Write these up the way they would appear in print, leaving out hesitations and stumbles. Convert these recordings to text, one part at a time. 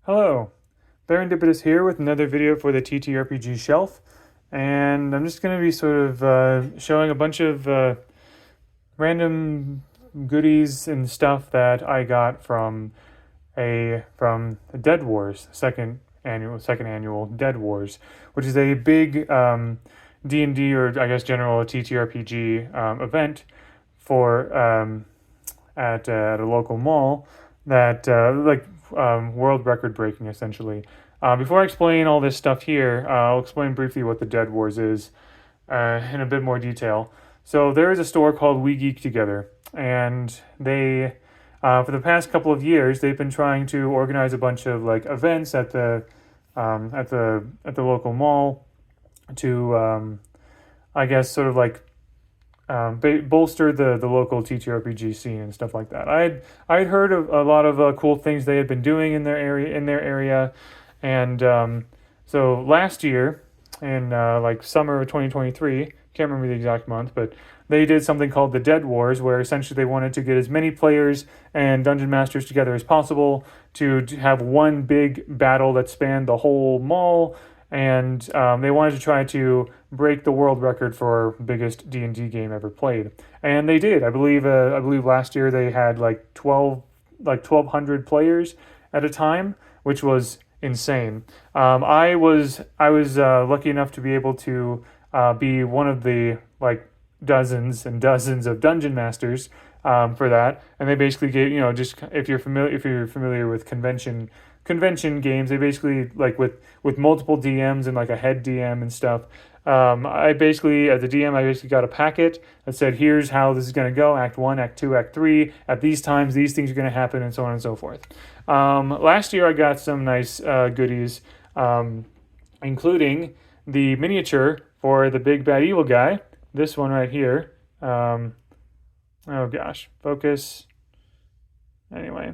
Hello, Serendipitous here with another video for the TTRPG shelf, and I'm just going to be sort of showing a bunch of random goodies and stuff that I got from Dead Wars, second annual Dead Wars, which is a big D&D or I guess general TTRPG event for at a local mall that world record breaking essentially. Before I explain all this stuff here, I'll explain briefly what the Dead Wars is in a bit more detail. So there is a store called We Geek Together, and they, for the past couple of years, they've been trying to organize a bunch of like events at the local mall to, I guess, sort of like bolster the local TTRPG scene and stuff like that. I'd heard of a lot of cool things they had been doing in their area, and so last year in like summer of 2023, can't remember the exact month, but they did something called the Dead Wars, where essentially they wanted to get as many players and dungeon masters together as possible to have one big battle that spanned the whole mall, and they wanted to try to break the world record for biggest D&D game ever played, and they did. I believe last year they had like 1,200 players at a time, which was insane. I was lucky enough to be able to be one of the like dozens and dozens of dungeon masters for that, and they basically gave, just if you're familiar with convention games, they basically like with multiple DMs and like a head DM and stuff. I basically, as a DM, I basically got a packet that said, here's how this is going to go: Act 1, Act 2, Act 3. At these times, these things are going to happen, and so on and so forth. Last year, I got some nice goodies, including the miniature for the big bad evil guy. This one right here. Oh gosh, focus. Anyway,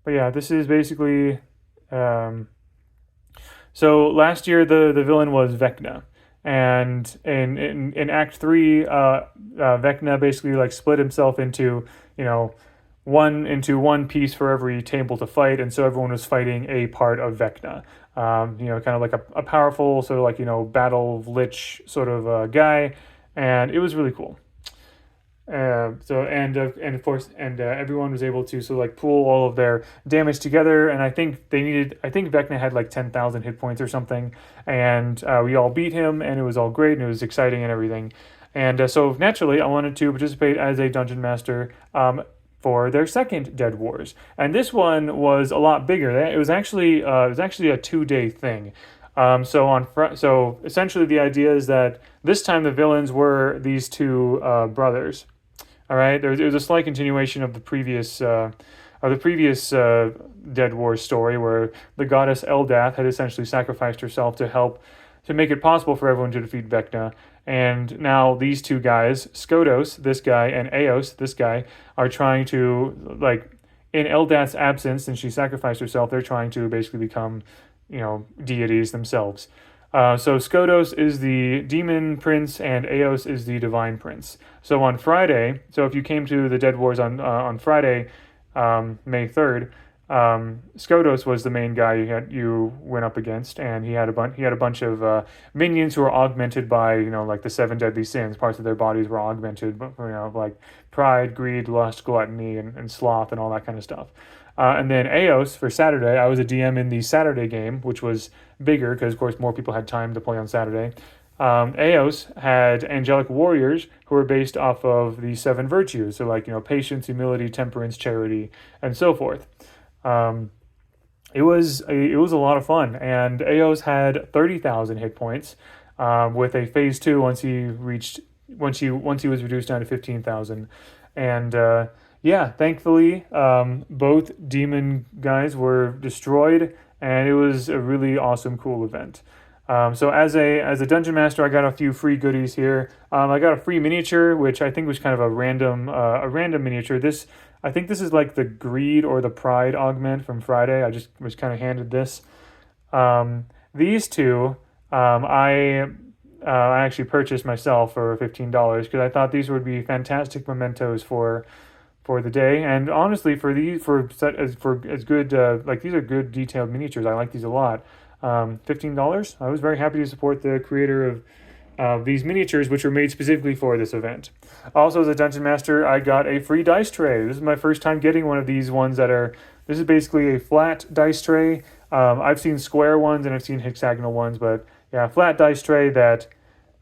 but yeah, this is basically. Um, so last year, the villain was Vecna, and in Act 3, Vecna basically like split himself into you know one piece for every table to fight, and so everyone was fighting a part of Vecna. Kind of like a powerful sort of like battle lich sort of guy, and it was really cool. And of course, everyone was able to so like pool all of their damage together, and I think Vecna had like 10,000 hit points or something, and we all beat him, and it was all great, and it was exciting and everything, and so naturally I wanted to participate as a dungeon master. For their second Dead Wars, and this one was a lot bigger. It was actually a 2 day thing. So essentially the idea is that this time the villains were these two brothers. All right, there was a slight continuation of the previous Dead Wars story, where the goddess Eldath had essentially sacrificed herself to make it possible for everyone to defeat Vecna. And now these two guys, Skodos, this guy, and Eos, this guy, are trying to like in Eldath's absence, and she sacrificed herself. They're trying to basically become, deities themselves. So Skodos is the demon prince, and Eos is the divine prince. So on Friday, so if you came to the Dead Wars on Friday, May 3rd, Skodos was the main guy you went up against, and he had a bunch of minions who were augmented by like the seven deadly sins. Parts of their bodies were augmented, like pride, greed, lust, gluttony, and sloth, and all that kind of stuff. And then Eos for Saturday, I was a DM in the Saturday game, which was bigger because, of course, more people had time to play on Saturday. Eos had angelic warriors who were based off of the seven virtues, so like patience, humility, temperance, charity, and so forth. Um, it was a lot of fun, and Eos had 30,000 hit points with a phase two once he was reduced down to 15,000, and yeah, thankfully both demon guys were destroyed, and it was a really awesome, cool event. So as a dungeon master, I got a few free goodies here. I got a free miniature, which I think was kind of a random miniature. I think this is like the greed or the pride augment from Friday. I just was kind of handed this. These two, I actually purchased myself for $15 because I thought these would be fantastic mementos for the day. And honestly, for as good like these are good detailed miniatures. I like these a lot. $15. I was very happy to support the creator of these miniatures, which were made specifically for this event. Also, as a dungeon master, I got a free dice tray. This is my first time getting one of these ones that are. This is basically a flat dice tray. I've seen square ones and I've seen hexagonal ones, but yeah, flat dice tray that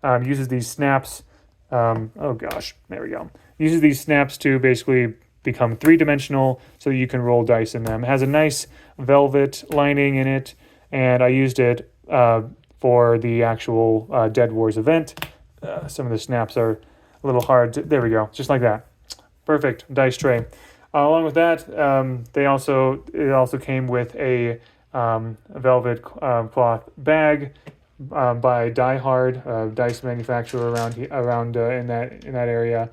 uses these snaps. Oh gosh, there we go. Uses these snaps to basically become three-dimensional so you can roll dice in them. It has a nice velvet lining in it, and I used it for the actual Dead Wars event. Some of the snaps are a little hard. There we go, just like that. Perfect dice tray. Along with that, it also came with a velvet cloth bag by Die Hard, dice manufacturer around in that area,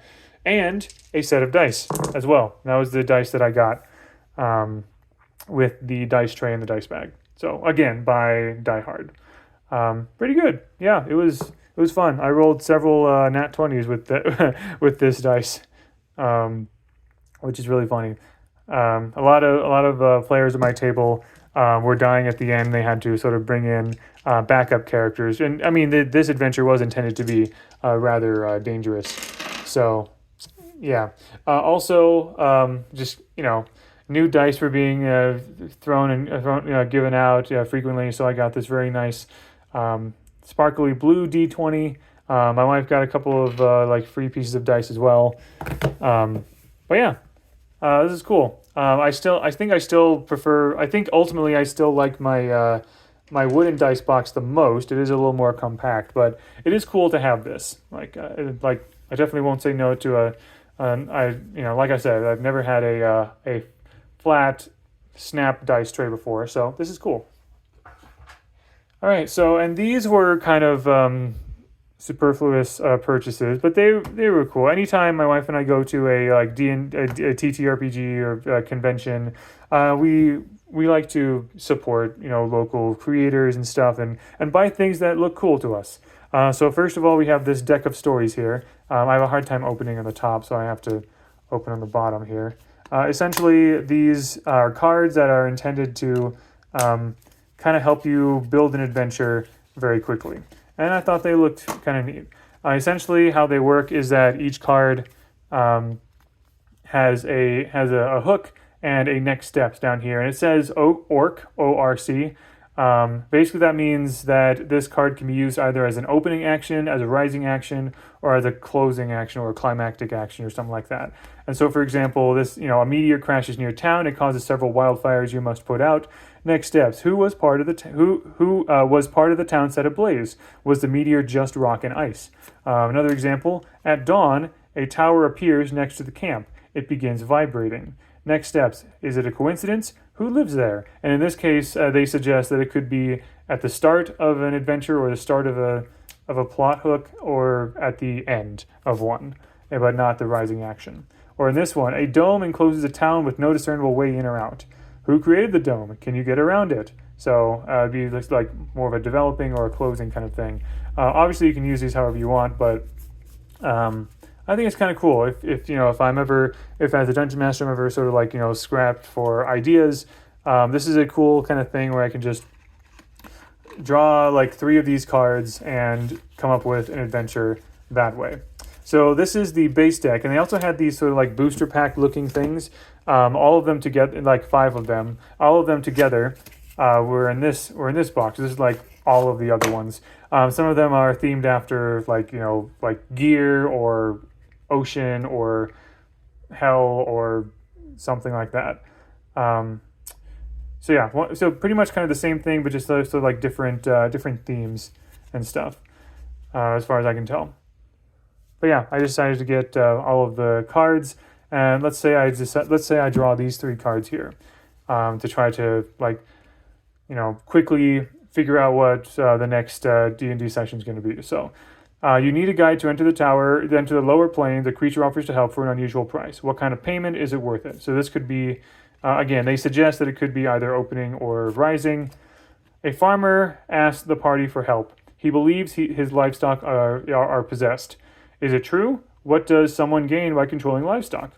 and a set of dice as well. That was the dice that I got with the dice tray and the dice bag. So again, by Die Hard. Pretty good. Yeah, it was fun. I rolled several nat 20s with this dice, which is really funny. A lot of players at my table were dying at the end. They had to sort of bring in backup characters, and I mean this adventure was intended to be rather dangerous. So yeah. Also, just new dice were being given out frequently. So I got this very nice sparkly blue D20. My wife got a couple of free pieces of dice as well. But yeah, this is cool. I think ultimately I still like my my wooden dice box the most. It is a little more compact, but it is cool to have this. I definitely won't say no to like I said, I've never had a flat snap dice tray before, so this is cool. All right, so and these were kind of superfluous purchases, but they were cool. Anytime my wife and I go to a TTRPG or convention, we like to support local creators and stuff, and buy things that look cool to us. So first of all, we have this deck of stories here. I have a hard time opening on the top, so I have to open on the bottom here. Essentially, these are cards that are intended to kind of help you build an adventure very quickly. And I thought they looked kind of neat. Essentially, how they work is that each card has a hook and a next steps down here. And it says ORC, O-R-C. Basically, that means that this card can be used either as an opening action, as a rising action, or as a closing action or a climactic action or something like that. And so, for example, this a meteor crashes near town. It causes several wildfires you must put out. Next steps: who was part of the town set ablaze? Was the meteor just rock and ice? Another example: at dawn, a tower appears next to the camp. It begins vibrating. Next steps: is it a coincidence? Who lives there? And in this case, they suggest that it could be at the start of an adventure or the start of a plot hook, or at the end of one, but not the rising action. Or in this one, a dome encloses a town with no discernible way in or out. Who created the dome? Can you get around it? So it'd be like more of a developing or a closing kind of thing. Obviously, you can use these however you want, but I think it's kind of cool. If as a dungeon master I'm ever sort of scrapped for ideas, this is a cool kind of thing where I can just draw 3 of these cards and come up with an adventure that way. So this is the base deck, and they also had these sort of booster pack looking things. All of them together, 5 of them, all of them together were in this box. This is all of the other ones. Some of them are themed after gear or ocean or hell or something like that. So pretty much kind of the same thing, but just different themes and stuff, as far as I can tell. But yeah, I decided to get all of the cards, and let's say I draw these 3 cards here, to try to quickly figure out what the next D&D session is going to be. So you need a guide to enter the tower. Then to the lower plane, the creature offers to help for an unusual price. What kind of payment? Is it worth it? So this could be, again, they suggest that it could be either opening or rising. A farmer asks the party for help. He believes his livestock are possessed. Is it true? What does someone gain by controlling livestock?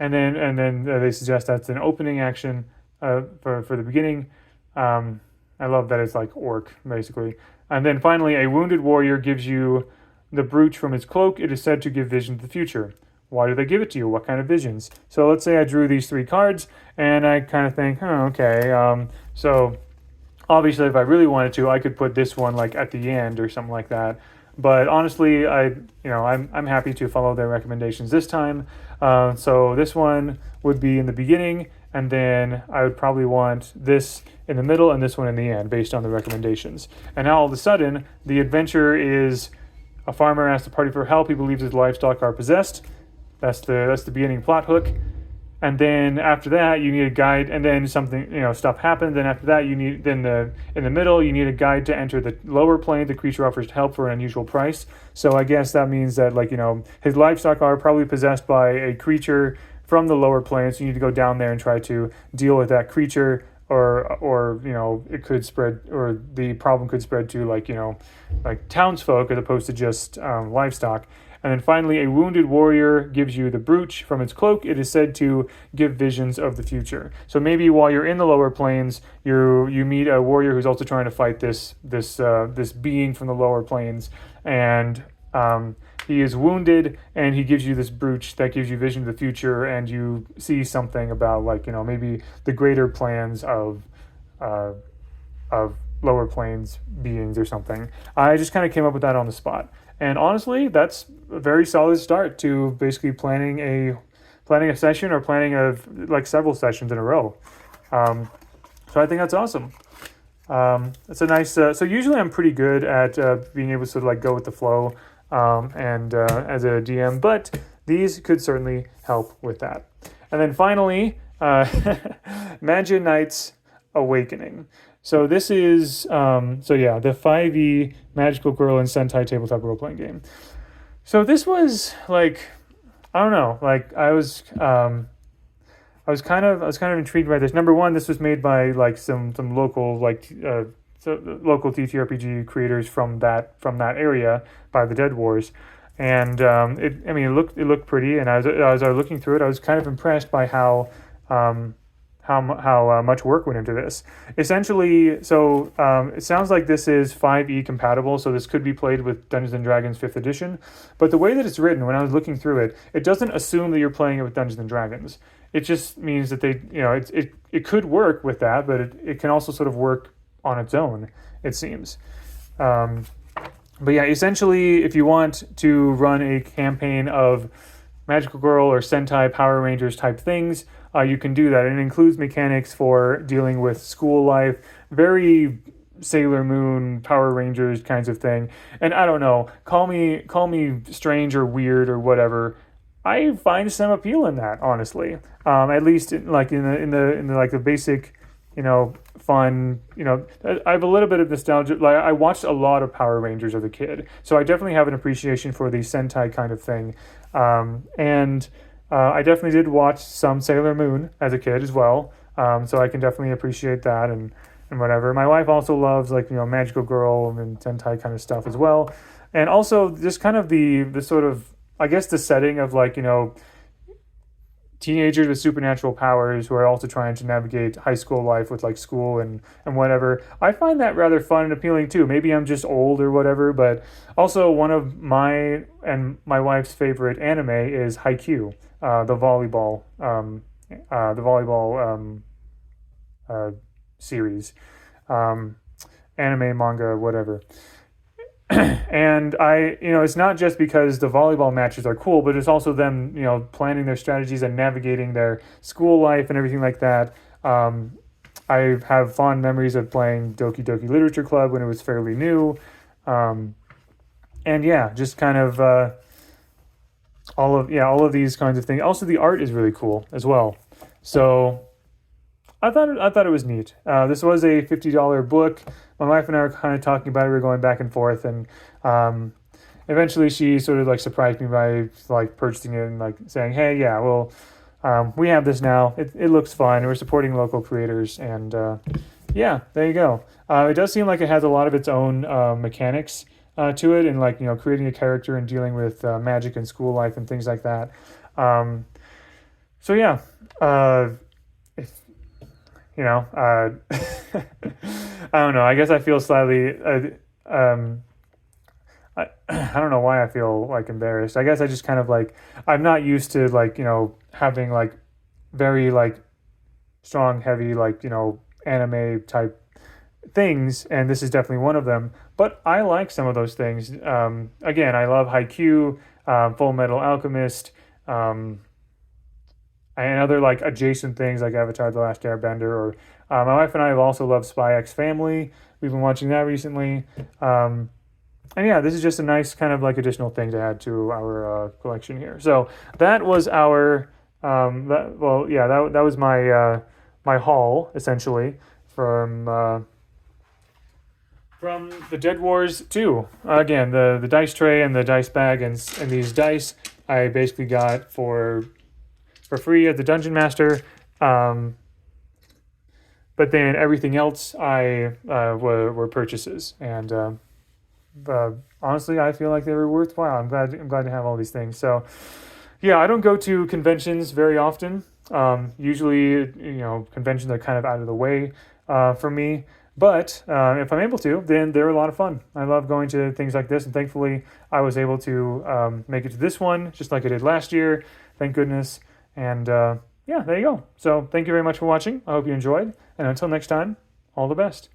and then they suggest that's an opening action for the beginning. I love that it's like orc basically. And then finally, a wounded warrior gives you the brooch from his cloak. It is said to give vision to the future. Why do they give it to you? What kind of visions? So let's say I drew these 3 cards, and I kind of think, oh, okay. So obviously, if I really wanted to, I could put this one like at the end or something like that. But honestly, I'm happy to follow their recommendations this time. So this one would be in the beginning, and then I would probably want this in the middle and this one in the end, based on the recommendations. And now all of a sudden, the adventure is a farmer asks the party for help. He believes his livestock are possessed. That's the beginning plot hook. And then after that, you need a guide, and then something, stuff happens. Then after that, you need, in the middle, you need a guide to enter the lower plane. The creature offers help for an unusual price. So I guess that means that, his livestock are probably possessed by a creature from the lower plane. So you need to go down there and try to deal with that creature, or it could spread, or the problem could spread to like townsfolk as opposed to just livestock. And then finally, a wounded warrior gives you the brooch from its cloak. It is said to give visions of the future. So maybe while you're in the lower planes, you meet a warrior who's also trying to fight this being from the lower planes, and he is wounded, and he gives you this brooch that gives you vision of the future, and you see something about maybe the greater plans of lower planes beings or something. I just kind of came up with that on the spot. And honestly, that's a very solid start to basically planning a session, or planning several sessions in a row. So I think that's awesome. It's a nice. So usually I'm pretty good at being able to sort of go with the flow, and as a DM, but these could certainly help with that. And then finally, Magia Knight's Awakening. So this is, the 5e Magical Girl and Sentai tabletop role-playing game. So this was I don't know, I was kind of intrigued by this. Number one, this was made by some local local TTRPG creators from that area, by the Dead Wars, and it looked pretty. And as I was looking through it, I was kind of impressed by how much work went into this. Essentially, so it sounds like this is 5e compatible, so this could be played with Dungeons & Dragons 5th edition. But the way that it's written, when I was looking through it, it doesn't assume that you're playing it with Dungeons & Dragons. It just means that it could work with that, but it can also sort of work on its own, it seems. But yeah, essentially, if you want to run a campaign of Magical Girl or Sentai Power Rangers type things, you can do that. And it includes mechanics for dealing with school life, very Sailor Moon, Power Rangers kinds of thing. And I don't know, call me strange or weird or whatever. I find some appeal in that, honestly. At least in the basic, fun. I have a little bit of nostalgia. I watched a lot of Power Rangers as a kid, so I definitely have an appreciation for the Sentai kind of thing. And I definitely did watch some Sailor Moon as a kid as well, so I can definitely appreciate that and whatever. My wife also loves Magical Girl and Sentai kind of stuff as well, and also just kind of the sort of, I guess, the setting of teenagers with supernatural powers who are also trying to navigate high school life with school and whatever. I find that rather fun and appealing too. Maybe I'm just old or whatever, but also one of my and my wife's favorite anime is Haikyuu, the volleyball series, anime, manga, whatever. And it's not just because the volleyball matches are cool, but it's also them, planning their strategies and navigating their school life and everything like that. I have fond memories of playing Doki Doki Literature Club when it was fairly new. And yeah, just kind of all of these kinds of things. Also, the art is really cool as well. So I thought it was neat. This was a $50 book. My wife and I were kind of talking about it. We were going back and forth, and eventually she sort of surprised me by purchasing it and saying, "Hey, yeah, well, we have this now. It looks fun. We're supporting local creators, and yeah, there you go." It does seem like it has a lot of its own mechanics to it, and creating a character and dealing with magic and school life and things like that. So yeah, if you know, I don't know. I guess I feel slightly. I don't know why I feel like embarrassed. I guess I just kind of like I'm not used to like having like very like strong, heavy like anime type things, and this is definitely one of them. But I like some of those things. Again, I love Haikyuu, Full Metal Alchemist, um, and other like adjacent things like Avatar: The Last Airbender. Or my wife and I have also loved Spy X Family. We've been watching that recently. And yeah, this is just a nice kind of like additional thing to add to our collection here. So that was our that was my my haul essentially from the Dead Wars 2. Again, the dice tray and the dice bag and these dice I basically got for free at the Dungeon Master. Um, but then everything else I were purchases, and honestly, I feel like they were worthwhile. I'm glad to have all these things. So yeah, I don't go to conventions very often. Usually, conventions are kind of out of the way for me. But if I'm able to, then they're a lot of fun. I love going to things like this, and thankfully, I was able to make it to this one, just like I did last year. Thank goodness. And yeah, there you go. So thank you very much for watching. I hope you enjoyed. And until next time, all the best.